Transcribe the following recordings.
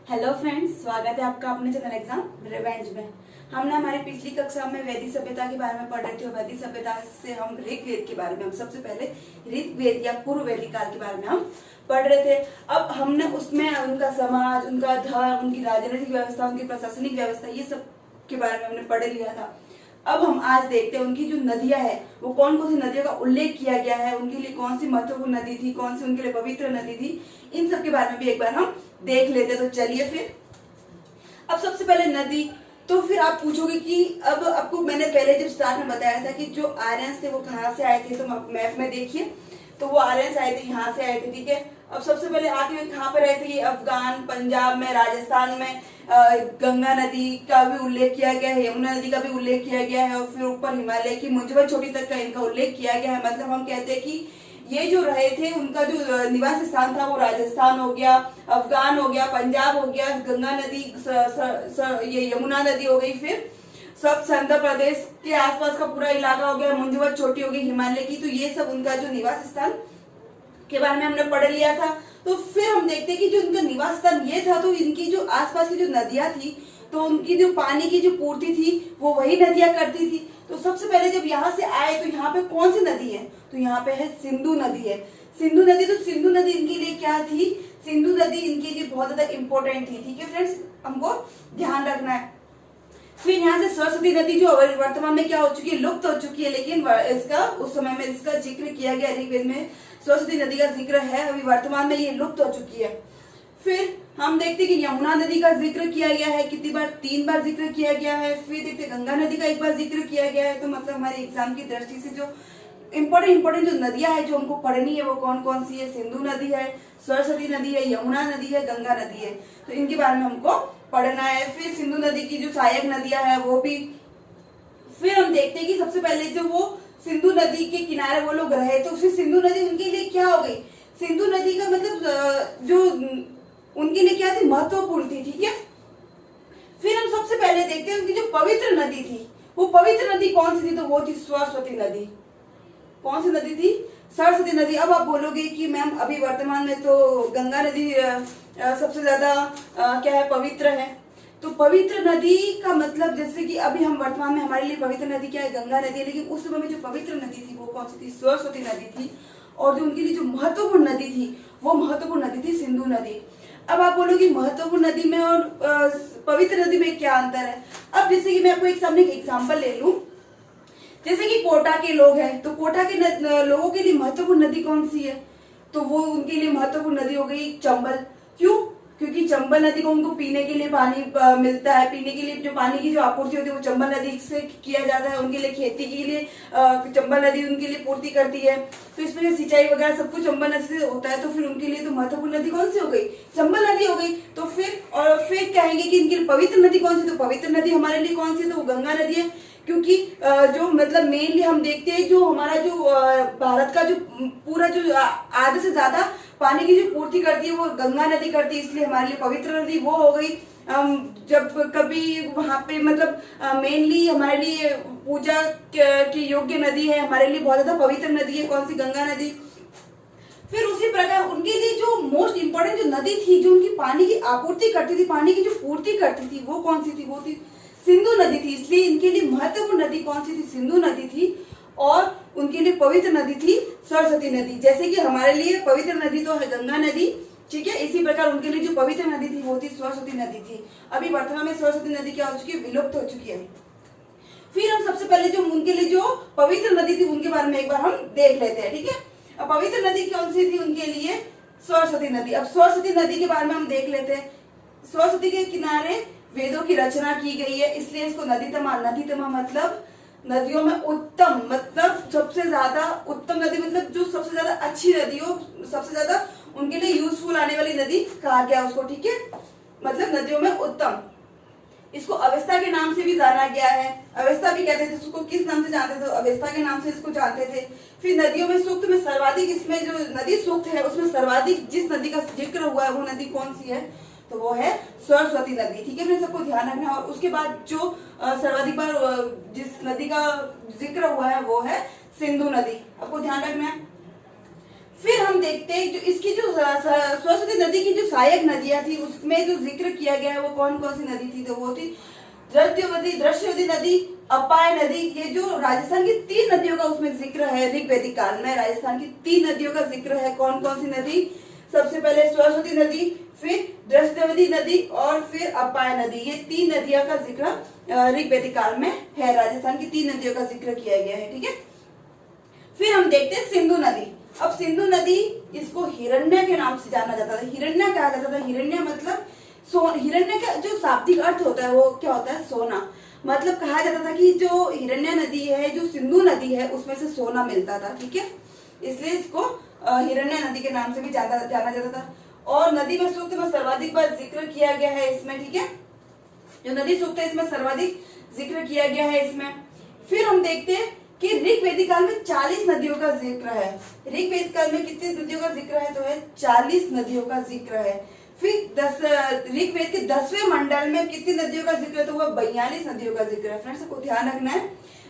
Hello friends, स्वागत है आपका अपने चैनल एग्जाम रिवेंज में। हमने हमारी पिछली कक्षा में वैदिक सभ्यता के बारे में पढ़ रहे थे और वैदिक सभ्यता से हम ऋग्वेद के बारे में हम सबसे पहले ऋग्वेद या पूर्व वैदिक काल के बारे में हम पढ़ रहे थे। अब हमने उसमें उनका समाज, उनका धर्म, उनकी राजनीतिक व्यवस्था, उनकी प्रशासनिक व्यवस्था, ये सब के बारे में हमने पढ़ लिया था। अब हम आज देखते हैं उनकी जो नदियां है वो कौन कौन सी नदियों का उल्लेख किया गया है, उनके लिए कौन सी महत्वपूर्ण नदी थी, कौन सी उनके लिए पवित्र नदी थी, इन सब के बारे में भी एक बार हम देख लेते। तो चलिए फिर। अब सबसे पहले नदी, तो फिर आप पूछोगे कि अब आपको मैंने पहले जब स्टार्ट में बताया था कि जो आर्यंस थे वो कहाँ से आए थे, तो मैप में देखिए तो वो आर्यंस आए थे, यहाँ से आए थे, ठीक है। अब सबसे पहले आके कहाँ पे रहे थे, ये अफगान, पंजाब में, राजस्थान में। गंगा नदी का भी उल्लेख किया गया है, यमुना नदी का भी उल्लेख किया गया है और फिर ऊपर हिमालय की मुंजवा चोटी तक का इनका उल्लेख किया गया है। मतलब हम कहते हैं कि ये जो रहे थे उनका जो निवास स्थान था वो राजस्थान हो गया, अफगान हो गया, पंजाब हो गया, गंगा नदी, ये यमुना नदी हो गई, फिर सब आंध्र प्रदेश के आसपास का पूरा इलाका हो गया, मुंजवा चोटी हो गई हिमालय की। तो ये सब उनका जो निवास स्थान के बारे में हमने पढ़ लिया था। तो फिर हम देखते हैं कि जो उनका निवास स्थान ये था, तो इनकी जो आसपास की जो नदियां थी तो उनकी जो पानी की जो पूर्ति थी वो वही नदियां करती थी। तो सबसे पहले जब यहाँ से आए तो यहाँ पे कौन सी नदी है, तो यहाँ पे है सिंधु नदी है। सिंधु नदी, तो सिंधु नदी इनके लिए क्या थी, सिंधु नदी इनके लिए बहुत ज्यादा इंपॉर्टेंट थी, ठीक है फ्रेंड्स, हमको ध्यान रखना है। फिर यहाँ से सरस्वती नदी जो वर्तमान में क्या हो चुकी है, लुप्त हो चुकी है, लेकिन इसका उस समय में इसका जिक्र किया गया ऋग्वेद में, सरस्वती नदी का जिक्र है, अभी वर्तमान में ये लुप्त हो चुकी है। फिर हम देखते हैं कि यमुना नदी का जिक्र किया गया है, कितनी बार, 3 बार जिक्र किया गया है। फिर देखते गंगा नदी का एक बार जिक्र किया गया है। तो मतलब हमारे एग्जाम की दृष्टि से जो इम्पोर्टेंट जो नदियां है जो हमको पढ़नी है वो कौन कौन सी है, सिंधु नदी है, सरस्वती नदी है, यमुना नदी है, गंगा नदी है। तो इनके बारे में हमको पढ़ना है। फिर सिंधु नदी की जो सहायक नदियां है वो भी। फिर हम देखते हैं कि सबसे पहले जो वो सिंधु नदी के किनारे वो लोग रहे, तो फिर सिंधु नदी उनके लिए क्या हो गई, सिंधु नदी का मतलब जो उनके लिए क्या थी, महत्वपूर्ण थी, ठीक है। फिर हम सबसे पहले देखते हैं उनकी जो पवित्र नदी थी, वो पवित्र नदी कौन सी थी, तो वो थी सरस्वती नदी। कौन सी नदी थी, सरस्वती नदी। अब आप बोलोगे कि मैम अभी वर्तमान में तो गंगा नदी सबसे ज्यादा क्या है, पवित्र है। तो पवित्र नदी का मतलब जैसे कि अभी हम वर्तमान में हमारे लिए पवित्र नदी क्या है, गंगा नदी है, लेकिन उस समय में जो पवित्र नदी थी वो कौन सी थी, सरस्वती नदी थी। और जो उनके लिए जो महत्वपूर्ण नदी थी वो महत्वपूर्ण नदी थी सिंधु नदी। अब आप बोलोगे महत्वपूर्ण नदी में और पवित्र नदी में क्या अंतर है। अब जैसे कि मैं आपको एक सामने एक एग्जाम्पल ले लूं, जैसे कि कोटा के लोग हैं, तो कोटा के लोगों के लिए महत्वपूर्ण नदी कौन सी है, तो वो उनके लिए महत्वपूर्ण नदी हो गई चंबल। क्यों, क्योंकि चंबल नदी को उनको पीने के लिए पानी मिलता है, पीने के लिए जो पानी की जो आपूर्ति होती है वो चंबल नदी से किया जाता है। उनके लिए खेती के लिए चंबल नदी उनके लिए पूर्ति करती है, तो इसमें सिंचाई वगैरह सब कुछ चंबल नदी से होता है। तो फिर उनके लिए तो महत्वपूर्ण नदी कौन सी हो गई, चंबल नदी हो गई। तो फिर कहेंगे कि इनकी पवित्र नदी कौन सी, तो पवित्र नदी हमारे लिए कौन सी है, तो वो गंगा नदी है। क्योंकि जो मतलब मेनली हम देखते हैं जो हमारा जो भारत का जो पूरा जो आधे से ज्यादा पानी की जो पूर्ति करती है वो गंगा नदी करती है, इसलिए हमारे लिए पवित्र नदी वो हो गई। जब कभी वहां पे मतलब मेनली हमारे लिए पूजा की योग्य नदी है, हमारे लिए बहुत ज्यादा पवित्र नदी है, कौन सी, गंगा नदी। फिर उसी प्रकार उनके लिए जो मोस्ट इंपोर्टेंट जो नदी थी जो उनकी पानी की आपूर्ति करती थी, पानी की जो पूर्ति करती थी वो कौन सी थी, वो थी सिंधु नदी थी। इसलिए इनके लिए महत्वपूर्ण नदी कौन सी थी, सिंधु नदी थी। और उनके लिए पवित्र नदी थी सरस्वती नदी। जैसे कि हमारे लिए पवित्र नदी तो है गंगा नदी, ठीक है, इसी प्रकार उनके लिए जो पवित्र नदी थी वो थी सरस्वती नदी थी। अभी वर्तमान में सरस्वती नदी क्या हो चुकी है, विलुप्त हो चुकी है। फिर हम सबसे पहले जो उनके लिए जो पवित्र नदी थी उनके बारे में एक बार हम देख लेते हैं, ठीक है। अब पवित्र नदी कौन सी थी उनके लिए, सरस्वती नदी। अब सरस्वती नदी के बारे में हम देख लेते हैं। सरस्वती के किनारे वेदों की रचना की गई है, इसलिए इसको नदीतमा, नदीतमा मतलब नदियों में उत्तम, मतलब सबसे ज्यादा उत्तम नदी, मतलब जो सबसे ज्यादा अच्छी नदी हो, सबसे ज्यादा उनके लिए यूजफुल आने वाली नदी कहा गया उसको, ठीक है, मतलब नदियों में उत्तम। इसको अवस्था के नाम से भी जाना गया है, अवस्था भी कहते थे उसको, किस नाम से जानते थे, अवस्था के नाम से इसको जानते थे। फिर नदियों में सूक्त में सर्वाधिक, इसमें जो नदी सूक्त है उसमें सर्वाधिक जिस नदी का जिक्र हुआ है वो नदी कौन सी है, तो वो है सरस्वती नदी, ठीक है। फिर सबको ध्यान रखना। और उसके बाद जो सर्वाधिक बार जिस नदी का जिक्र हुआ है वो है सिंधु नदी, आपको ध्यान रखना है। फिर हम देखते हैं जो इसकी जो सरस्वती नदी की जो सहायक नदियां थी उसमें जो जिक्र किया गया है वो कौन कौन सी नदी थी, तो वो थी द्रष्टवती नदी, अपाय नदी। ये जो राजस्थान की 3 नदियों का उसमें जिक्र है ऋग्वेदिक काल में। राजस्थान की 3 नदियों का जिक्र है। कौन कौन सी नदी? सबसे पहले सरस्वती नदी, फिर द्रष्टवती नदी और फिर अपाय नदी। ये 3 नदियों का जिक्र ऋग्वेदिक काल में है। राजस्थान की 3 नदियों का जिक्र किया गया है। ठीक है, फिर हम देखते हैं सिंधु नदी। अब सिंधु नदी, इसको हिरण्य के नाम से जाना जाता था। हिरण्य कहा जाता था। हिरण्य मतलब हिरण्य का जो शाब्दिक अर्थ होता है वो क्या होता है? सोना। मतलब कहा जाता था कि जो हिरण्य नदी है, जो सिंधु नदी है, उसमें से सोना मिलता था। ठीक है, इसलिए इसको हिरण्य नदी के नाम से भी जाना जाता था। और नदी में सूक्त में सर्वाधिक बार जिक्र किया गया है इसमें। ठीक है, जो नदी सूक्त है इसमें सर्वाधिक जिक्र किया गया है इसमें। फिर हम देखते हैं कि ऋग्वेदिक काल में 40 नदियों का जिक्र है। ऋग्वेदिक काल में कितनी नदियों का जिक्र है? तो है 40 नदियों का जिक्र है। फिर ऋग्वेद के 10वें मंडल में कितनी नदियों का जिक्र है? तो वह 42 नदियों का जिक्र है। फ्रेंड्स, आपको ध्यान रखना है।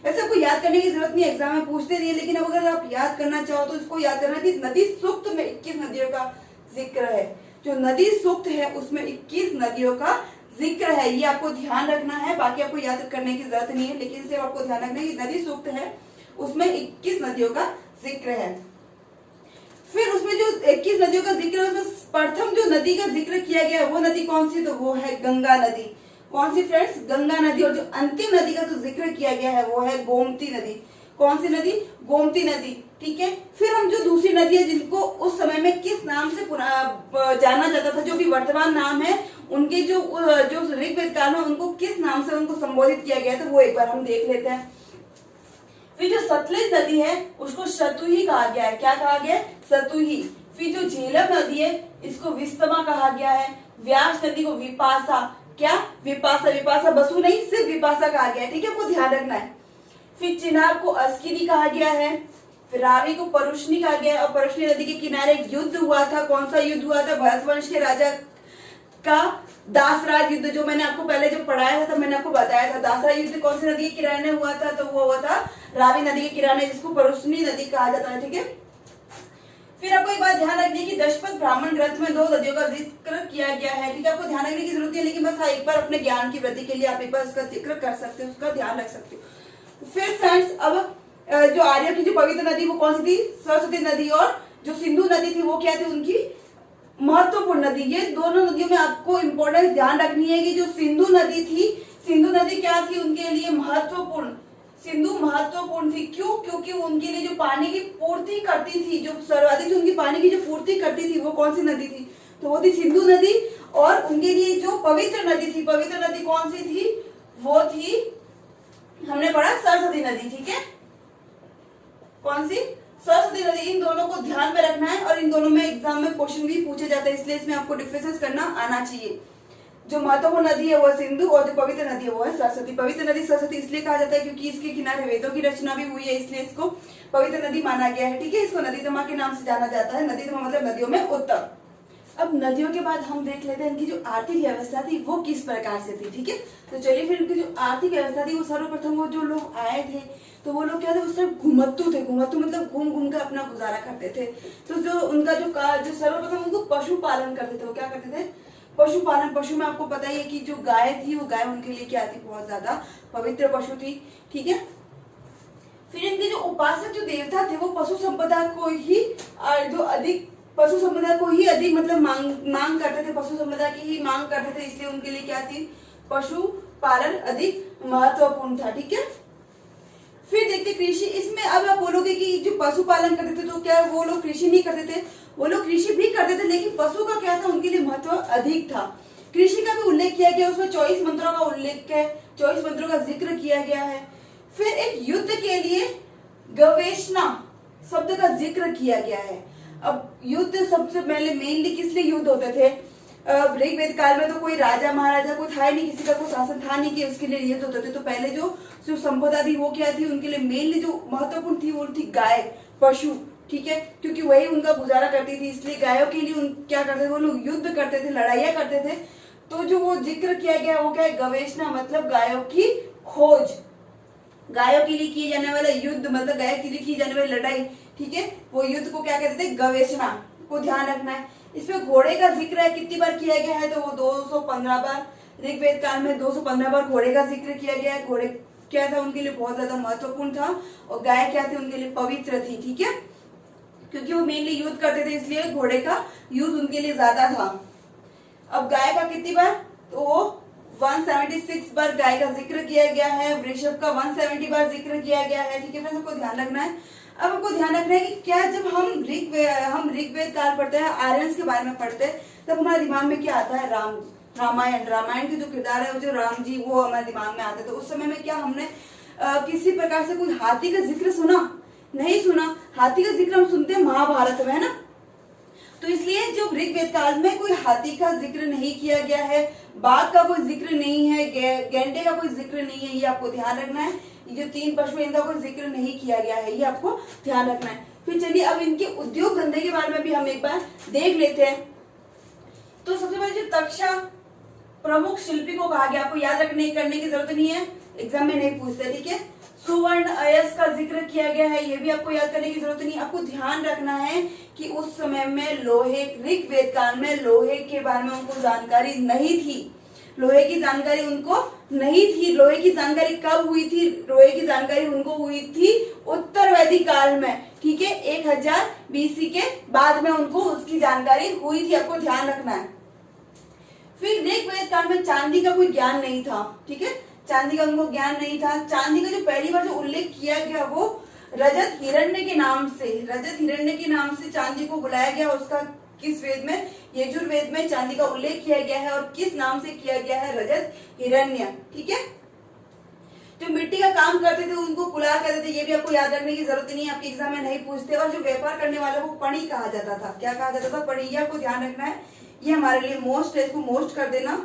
वैसे आपको याद करने की जरूरत नहीं, एग्जाम में पूछते नहीं है, लेकिन अगर आप याद करना चाहो तो इसको याद करना कि नदी सूक्त में 21 नदियों का जिक्र है। जो नदी सूक्त है उसमें 21 नदियों का जिक्र है। ये आपको ध्यान रखना है, बाकी आपको याद करने की जरूरत नहीं है, लेकिन सिर्फ आपको ध्यान रखना है कि नदी सूक्त है उसमें 21 नदियों का जिक्र है। फिर उसमें जो 21 नदियों का जिक्र है उसमें प्रथम जो नदी का जिक्र किया गया है वो नदी कौन सी? तो वो है गंगा नदी। कौन सी फ्रेंड्स? गंगा नदी। और जो अंतिम नदी का जो जिक्र किया गया है वो है गोमती नदी। कौन सी नदी? गोमती नदी। ठीक है, फिर हम जो दूसरी नदी है जिनको उस समय में किस नाम से जाना जाता था, जो भी वर्तमान नाम है उनके जो ऋग्वेद काल में उनको किस नाम से उनको संबोधित किया गया था वो एक बार हम देख लेते हैं। फिर जो सतलज नदी है उसको शतुही कहा गया है। क्या कहा गया है? शतुही। फिर जो झेलम नदी है इसको विस्तमा कहा गया है। व्यास नदी को विपासा। क्या? विपासा। विपासा बसु नहीं, सिर्फ विपासा कहा गया है। ठीक है, आपको ध्यान रखना है। फिर चिनाब को अस्किनी कहा गया है। फिर रावी को परुष्णी कहा गया है। और परुष्णी नदी के किनारे एक युद्ध हुआ था। कौन सा युद्ध हुआ था? भरतवंश के राजा का दासराज युद्ध, जो मैंने आपको पहले जो पढ़ाया था मैंने आपको बताया था। दासराज युद्ध कौन सी नदी के किनारे हुआ था? तो वो हुआ था रावी नदी के किनारे, जिसको परुष्णी नदी कहा जाता है। ठीक है, फिर आपको एक बात ध्यान रखनी है कि दशपथ ब्राह्मण ग्रंथ में 2 नदियों का जिक्र किया गया है। ठीक है, आपको ध्यान रखने की जरूरत है, लेकिन बस एक बार अपने ज्ञान की वृद्धि के लिए आप एक बार उसका जिक्र कर सकते हो, उसका ध्यान रख सकते हो। फिर फ्रेंड्स, अब जो आर्यों की जो पवित्र नदी वो कौन सी थी? सरस्वती नदी। और जो सिंधु नदी थी वो क्या थी? उनकी महत्वपूर्ण नदी। ये दोनों नदियों में आपको इंपॉर्टेंस ध्यान रखनी है कि जो सिंधु नदी थी, सिंधु नदी क्या थी? उनके लिए महत्वपूर्ण। सिंधु महत्वपूर्ण थी। क्यों? क्योंकि उनके लिए जो पानी की पूर्ति करती थी, जो सर्वाधिक उनकी पानी की जो पूर्ति करती थी वो कौन सी नदी थी? तो वो थी सिंधु नदी। और उनके लिए जो पवित्र नदी थी, पवित्र नदी कौन सी थी? वो थी, हमने पढ़ा, सरस्वती नदी। ठीक है, कौन सी? सरस्वती नदी। इन दोनों को ध्यान में रखना है और इन दोनों में एग्जाम में क्वेश्चन भी पूछे जाते हैं, इसलिए इसमें आपको डिफरेंसेस करना आना चाहिए। जो महत्वपूर्ण नदी है वो सिंधु और जो पवित्र नदी है वो है सरस्वती। पवित्र नदी सरस्वती इसलिए कहा जाता है क्योंकि इसके किनारे वेदों की रचना भी हुई है, इसलिए इसको पवित्र नदी माना गया है। ठीक है, इसको नदीतमा के नाम से जाना जाता है। नदीतमा मतलब नदियों में उत्तम। अब नदियों के बाद हम देख लेते हैं इनकी जो आर्थिक व्यवस्था थी वो किस प्रकार से थी। ठीक है, तो चलिए फिर इनकी जो आर्थिक व्यवस्था थी वो सर्वप्रथम वो जो लोग आए थे तो वो लोग क्या थे? उस टाइम घुमत्तु थे। घुमत्तु मतलब घूम घूम कर अपना गुजारा करते थे। तो जो उनका जो सर्वप्रथम उनको पशुपालन करते थे। वो क्या करते थे? पशुपालन। पशु में आपको पता ही है कि जो गाय थी वो गाय उनके लिए क्या थी? बहुत ज्यादा पवित्र पशु थी। ठीक है, फिर इनके जो उपासक जो देवता थे वो पशु संपदा को ही अधिक मतलब मांग करते थे। पशु संपदा की ही मांग करते थे, इसलिए उनके लिए क्या थी? पशुपालन अधिक महत्वपूर्ण था। ठीक है, फिर देखते कृषि। इसमें अब आप बोलोगे कि जो पशुपालन करते थे तो क्या वो लोग कृषि नहीं करते थे? वो लोग कृषि भी करते थे, लेकिन पशु का क्या था? उनके लिए महत्व अधिक था। कृषि का भी उल्लेख किया गया, उसमें 24 मंत्रों का उल्लेख है, 24 मंत्रों का जिक्र किया गया है। फिर एक युद्ध के लिए गवेषणा शब्द का जिक्र किया गया है। अब युद्ध सबसे पहले मेनली किस लिए युद्ध होते थे? ऋग्वेद काल में तो कोई राजा महाराजा कोई था ही नहीं, किसी का कोई शासन था नहीं कि उसके लिए युद्ध होते थे। तो पहले जो संपदा थी वो क्या थी? उनके लिए मेनली जो महत्वपूर्ण थी वो थी गाय, पशु। ठीक है, क्योंकि वही उनका गुजारा करती थी, इसलिए गायों के लिए क्या करते थे? वो लोग युद्ध करते थे, लड़ाइयाँ करते थे। तो जो वो जिक्र किया गया वो क्या है? गवेषणा मतलब गायों की खोज। गायों के लिए किए जाने वाला युद्ध मतलब गायों के लिए की जाने वाली लड़ाई। ठीक है, वो युद्ध को क्या कहते थे? गवेषणा को ध्यान रखना है। इसमें घोड़े का जिक्र है, कितनी बार किया गया है, तो वो 215 बार। ऋग्वेद काल में 215 बार घोड़े का जिक्र किया गया है। घोड़े क्या था, उनके लिए बहुत ज्यादा महत्वपूर्ण था, और गाय क्या थी, उनके लिए पवित्र थी, ठीक है, क्योंकि वो मेनली युद्ध करते थे, इसलिए घोड़े का यूज उनके लिए ज्यादा था। अब गाय का कितनी बार, तो वो 176 बार गाय का जिक्र किया गया है। वृषभ का 170 बार जिक्र किया गया है, ठीक है फ्रेंड्स, आपको ध्यान रखना है। अब आपको ध्यान रखना है कि क्या जब हम ऋग्वेद काल पढ़ते हैं, आर्यंस के बारे में पढ़ते हैं, तब हमारे दिमाग में क्या आता है, रामायण के जो किरदार है, जो राम जी, वो हमारे दिमाग में आते। तो उस समय में क्या हमने किसी प्रकार से कोई हाथी का जिक्र सुना, नहीं सुना। हाथी का जिक्र हम सुनते हैं महाभारत में, है ना। तो इसलिए जो ऋग्वेद काल में कोई हाथी का जिक्र नहीं किया गया है, बाघ का कोई जिक्र नहीं है, गैंडे का कोई जिक्र नहीं है, ये आपको ध्यान रखना है। ये जो 3 पशु, इनका कोई जिक्र नहीं किया गया है, ये आपको ध्यान रखना है। फिर चलिए अब इनके उद्योग धंधे के बारे में भी हम एक बार देख लेते हैं। तो सबसे पहले जो तक्षा प्रमुख शिल्पी को कहा गया, आपको याद करने की जरूरत नहीं है, एग्जाम में नहीं पूछते, ठीक है। सुवर्ण अयस्क का जिक्र किया गया है, ये भी आपको याद करने की जरूरत नहीं। आपको ध्यान रखना है कि उस समय में लोहे, ऋग्वेद काल में लोहे के बारे में उनको जानकारी नहीं थी, लोहे की जानकारी उनको नहीं थी। लोहे की जानकारी कब हुई थी, लोहे की जानकारी उनको हुई थी उत्तर वैदिक काल में, ठीक है, 1000 BC के बाद में उनको उसकी जानकारी हुई थी, आपको ध्यान रखना है। फिर ऋग्वेद काल में चांदी का कोई ज्ञान नहीं था, ठीक है, चांदी का उनको ज्ञान नहीं था। चांदी का जो पहली बार जो उल्लेख किया गया वो रजत हिरण्य के नाम से चांदी को बुलाया गया। उसका किस वेद में, यजुर्वेद में चांदी का उल्लेख किया गया है, और किस नाम से किया गया है, रजत हिरण्य, ठीक है। जो मिट्टी का काम करते थे उनको कुल्हाड़ कहते थे, ये भी आपको याद रखने की जरूरत नहीं है, आपके एग्जाम में नहीं पूछते। और जो व्यापार करने वाले को पणी कहा जाता था, क्या कहा जाता था, पणी, आपको ध्यान रखना है, ये हमारे लिए मोस्ट है, इसको मोस्ट कर देना,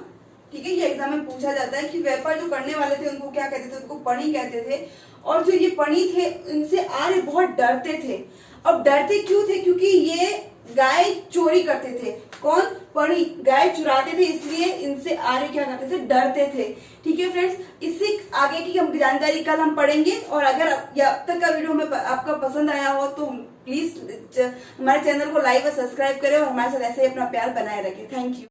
ठीक है। ये एग्जाम में पूछा जाता है कि व्यापार जो करने वाले थे उनको क्या कहते थे, उनको पणी कहते थे। और जो ये पणी थे, इनसे आर्य बहुत डरते थे। अब डरते क्यों थे, क्योंकि ये गाय चोरी करते थे। कौन, पणी, गाय चुराते थे, इसलिए इनसे आर्य क्या करते थे, डरते थे, ठीक है फ्रेंड्स। इससे आगे की हम जानकारी कल हम पढ़ेंगे। और अगर अब तक का वीडियो में आपका पसंद आया हो तो प्लीज हमारे चैनल को लाइक और सब्सक्राइब करें, और हमारे साथ ऐसे ही अपना प्यार बनाए रखें। Thank you.